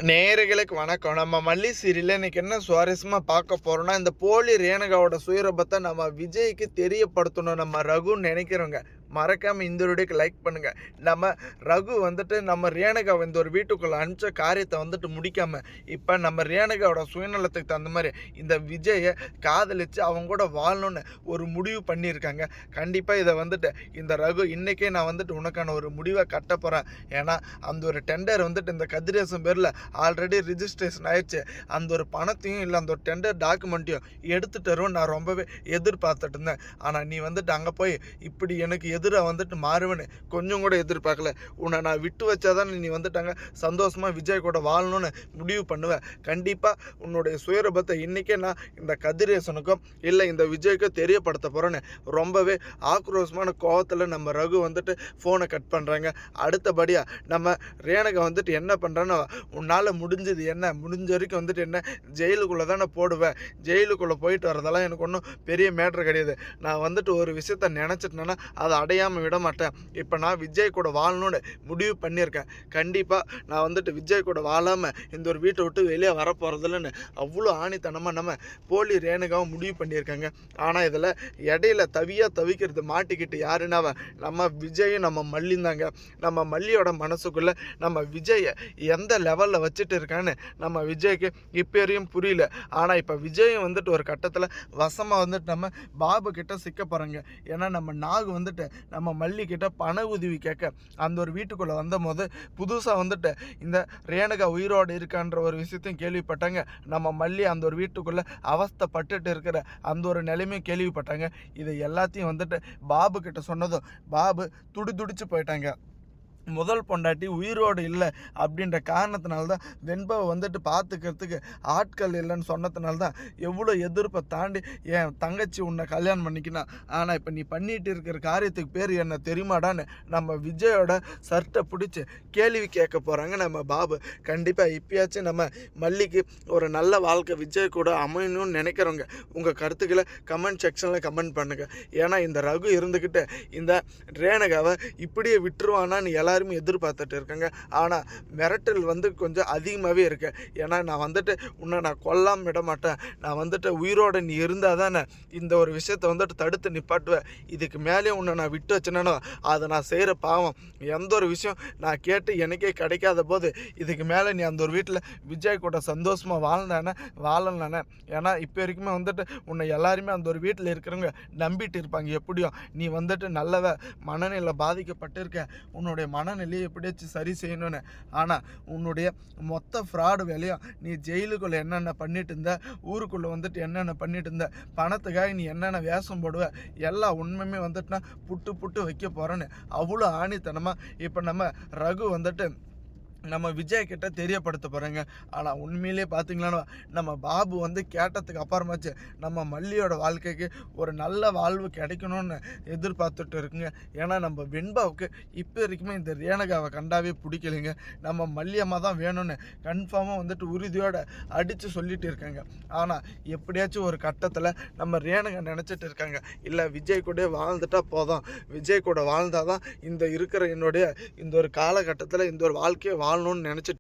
நேயர்களுக்கு வணக்கம். நம்ம மல்லி சீரியல்ல இன்னைக்கு என்ன சுவாரஸ்யமா பார்க்க போறோம்னா, இந்த போலி ரேணுகாவோட சுயரூபத்தை நம்ம விஜய்க்கு தெரியப்படுத்தணும் நம்ம ரகுன்னு நினைக்கிறோங்க. மறக்காம இந்த வீடியோக்கு லைக் பண்ணுங்க. நம்ம ரகு வந்துட்டு நம்ம ரேணுகாவை இந்த ஒரு வீட்டுக்குள்ள அனுப்பிச்ச காரியத்தை வந்துட்டு முடிக்காம, இப்ப நம்ம ரேணுகாவோட சுயநலத்துக்கு தகுந்த மாதிரி இந்த விஜயை காதலிச்சு அவங்க கூட வாழணும்னு ஒரு முடிவு பண்ணியிருக்காங்க. கண்டிப்பா இதை வந்துட்டு இந்த ரகு இன்னைக்கே நான் வந்துட்டு உனக்கான ஒரு முடிவை கட்ட போறேன். ஏன்னா அந்த ஒரு டெண்டர் வந்துட்டு இந்த கதிரேசன் பேர்ல ஆல்ரெடி ரிஜிஸ்ட்ரேஷன் ஆயிடுச்சு. அந்த ஒரு பணத்தையும் இல்லை அந்த ஒரு டெண்டர் டாக்குமெண்ட்டையும் எடுத்துட்டு வரும் நான் ரொம்பவே எதிர்பார்த்துட்டு இருந்தேன். ஆனால் நீ வந்துட்டு அங்கே போய் இப்படி எனக்கு எதிராக வந்துட்டு மாறுவேன்னு கொஞ்சம் கூட எதிர்பார்க்கல. உன்னை நான் விட்டு வச்சாதான் நீ வந்துட்டாங்க சந்தோஷமாக விஜய் கூட வாழணும்னு முடிவு பண்ணுவேன். கண்டிப்பாக உன்னுடைய சுயரூபத்தை இன்றைக்கே நான் இந்த கதிரேசனுக்கும் இல்லை இந்த விஜய்க்கும் தெரியப்படுத்த போகிறேன்னு ரொம்பவே ஆக்ரோஷமான கோவத்தில் நம்ம ரகு வந்துட்டு ஃபோனை கட் பண்ணுறாங்க. அடுத்தபடியாக நம்ம ரேணுகா வந்துட்டு என்ன பண்ணுறேன்னா, உன்னால் முடிஞ்சது என்ன, முடிஞ்ச வரைக்கும் வந்துட்டு என்ன ஜெயிலுக்குள்ளே தானே போடுவேன். ஜெயிலுக்குள்ளே போயிட்டு வரதெல்லாம் எனக்கு ஒன்றும் பெரிய மேட்ரு கிடையாது. நான் வந்துட்டு ஒரு விஷயத்த நினச்சிட்டேன்னா அதை அடையாமல் விட மாட்டேன். இப்போ நான் விஜய் கூட வாழணும்னு முடிவு பண்ணியிருக்கேன். கண்டிப்பாக நான் வந்துட்டு விஜய் கூட வாழாமல் இந்த ஒரு வீட்டை விட்டு வெளியே வரப்போகிறதில்லன்னு அவ்வளோ ஆணித்தனமாக நம்ம போலி ரேணுகாவும் முடிவு பண்ணியிருக்காங்க. ஆனால் இதில் இடையில தவிக்கிறது மாட்டிக்கிட்டு யாருன்னாவ நம்ம விஜயும் நம்ம மல்லியும் தாங்க. நம்ம மல்லியோட மனசுக்குள்ளே நம்ம விஜயை எந்த லெவலில் வச்சுட்டு இருக்கான்னு நம்ம விஜய்க்கு இப்போ வரையும் புரியல. ஆனால் இப்போ விஜயும் வந்துட்டு ஒரு கட்டத்தில் வசமாக வந்துட்டு நம்ம பாபு கிட்ட சிக்க போகிறாங்க. ஏன்னா நம்ம நாகு வந்துட்டு நம்ம மல்லி கிட்ட பண உதவி கேட்க அந்த ஒரு வீட்டுக்குள்ளே வந்தபோது புதுசாக வந்துட்டு இந்த ரேணுகா உயிரோடு இருக்கான்ற ஒரு விஷயத்தையும் கேள்விப்பட்டாங்க. நம்ம மல்லி அந்த ஒரு வீட்டுக்குள்ளே அவஸ்தைப்பட்டுட்டு இருக்கிற அந்த ஒரு நிலைமையும் கேள்விப்பட்டாங்க. இது எல்லாத்தையும் வந்துட்டு பாபு கிட்ட சொன்னதும் பாபு துடிச்சு போயிட்டாங்க. முதல் பொண்டாட்டி உயிரோடு இல்லை அப்படின்ற காரணத்தினால தான் வெண்பாவை வந்துட்டு பார்த்துக்கிறதுக்கு ஆட்கள் இல்லைன்னு சொன்னதுனால தான் எவ்வளோ எதிர்ப்பை தாண்டி என் தங்கச்சி உன்னை கல்யாணம் பண்ணிக்கினான். ஆனால் இப்போ நீ பண்ணிட்டு இருக்கிற காரியத்துக்கு பேர் என்ன தெரியுமாடான்னு நம்ம விஜயோட சர்ட்டை பிடிச்சி கேள்வி கேட்க போகிறாங்க நம்ம பாபு. கண்டிப்பாக இப்பயாச்சும் நம்ம மல்லிக்கு ஒரு நல்ல வாழ்க்கை விஜய் கூட அமையணும்னு நினைக்கிறவங்க உங்கள் கருத்துக்களை கமெண்ட் செக்ஷனில் கமெண்ட் பண்ணுங்கள். ஏன்னா இந்த ரகு இருந்துக்கிட்டு இந்த ரேணுகாவை இப்படியே விட்டுருவானான்னு எல்லாருமே எதிர்பார்த்துட்டு இருக்காங்க. ஆனால் மிரட்டல் வந்து கொஞ்சம் அதிகமாகவே இருக்கு. ஏன்னா நான் வந்துட்டு உன்னை நான் கொல்லாமல் விட மாட்டேன், நான் வந்துட்டு உயிரோடு நீ இருந்தால் தானே இந்த ஒரு விஷயத்தை வந்துட்டு தடுத்து நிப்பாட்டுவேன். இதுக்கு மேலே உன்னை நான் விட்டு வச்சேன்னா அதை நான் செய்கிற பாவம். எந்த ஒரு விஷயம் நான் கேட்டு எனக்கே கிடைக்காத போது இதுக்கு மேலே நீ அந்த ஒரு வீட்டில் விஜய் கூட சந்தோஷமாக வாழலானே. ஏன்னா இப்போ வரைக்குமே வந்துட்டு உன்னை எல்லாருமே அந்த ஒரு வீட்டில் இருக்கிறவங்க நம்பிட்டு இருப்பாங்க. எப்படியும் நீ வந்துட்டு நல்லவ மனநிலை பாதிக்கப்பட்டிருக்க, உன்னுடைய மனநிலையை எப்படியாச்சும் சரி செய்யணும்னு. ஆனால் உன்னுடைய மொத்த ஃப்ராடு வேலையும் நீ ஜெயிலுக்குள்ளே என்னென்ன பண்ணிட்டு இருந்த, ஊருக்குள்ளே வந்துட்டு என்னென்ன பண்ணிட்டு இருந்த, பணத்துக்காக நீ என்னென்ன வேஷம் போடுவ, எல்லா உண்மையுமே வந்துட்டுனா புட்டு வைக்க போகிறேன்னு அவ்வளோ ஆணித்தனமாக இப்போ நம்ம ரகு வந்துட்டு நம்ம விஜய் கிட்ட தெரியப்படுத்த போகிறேங்க. ஆனால் உண்மையிலே பார்த்தீங்களான்னா நம்ம பாபு வந்து கேட்டதுக்கு அப்புறமாச்சு நம்ம மல்லியோட வாழ்க்கைக்கு ஒரு நல்ல வாழ்வு கிடைக்கணும்னு எதிர்பார்த்துட்டு இருக்குங்க. ஏன்னா நம்ம வெண்பாவுக்கு இப்போ வரைக்குமே இந்த ரேணுகாவை கண்டாவே பிடிக்கலைங்க. நம்ம மல்லியம்மா தான் வேணும்னு கன்ஃபார்மாக வந்துட்டு உறுதியோடு அடித்து சொல்லிட்டு இருக்காங்க. ஆனால் எப்படியாச்சும் ஒரு கட்டத்தில் நம்ம ரேணுகா நினச்சிட்டு இருக்காங்க, இல்லை விஜய் கூட வாழ்ந்துட்டா போதும், விஜய் கூட வாழ்ந்தால் தான் இந்த இருக்கிற என்னுடைய இந்த ஒரு காலகட்டத்தில் இந்த ஒரு வாழ்க்கையை வாழணும்னு நினச்சிட்டு